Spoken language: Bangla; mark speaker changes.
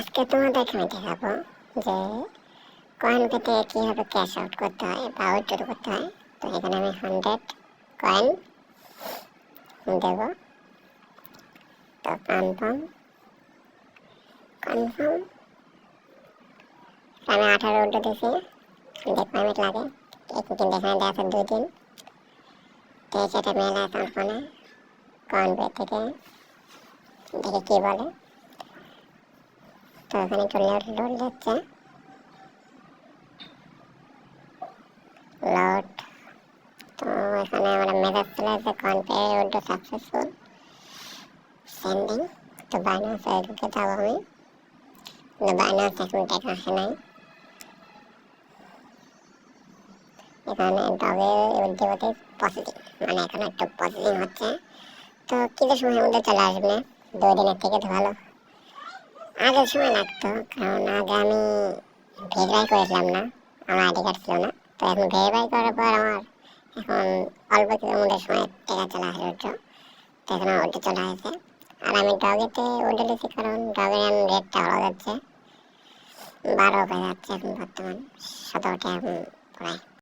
Speaker 1: আজকে তোমাদেরকে আমি দেখাবো যে কয়েন পেতে কীভাবে ক্যাশ আউট করতে হয় বা উইথড্র করতে হয়। তো এখানে আমি 100 কয়েন দেব। তো কনফার্ম আমি 18 উইথড্র দিয়েছি। 1 মিনিট লাগে, কিন্তু এখানে দেওয়া আছে 2 দিন। তো সেটা মেল অ্যাকাউন্ট ফোনে কয়েন পে থেকে দেখে কী বলে। তো এখানে একটু লোড যাচ্ছে, লোড। তো এখানে আমরা মেসেজ চলে আসছে coin pay withdraw successful sending. তো বাইন্যান্স ঢুকে যাবো আমি, কিন্তু বাইন্যান্স এখন টাকা আসে নাই। এখানে ডগে উইথড্রতে প্রসেসিং, মানে এখানে একটু প্রসেসিং হচ্ছে। তো কিছু সময়ের মধ্যে চলে আসবে, 2 দিনের থেকে তো ভালো। আগের সময় লাগতো, কারণ আগে আমি ভেরিফাই করেছিলাম না, আমার আইডি কার্ড ছিল না। তো এখন ভেরিফাই করার পর আমার এখন অল্প কিছুর মধ্যে সময় টাকা চলে আসে উঠো। তো এখন আমার উঠে চলে আসে। আর আমি ডগেতে উঠে দিচ্ছি, কারণ ডগের রেটটা ভালো যাচ্ছে, 12 হয়ে যাচ্ছে এখন বর্তমান, 17 টাকা প্রায়।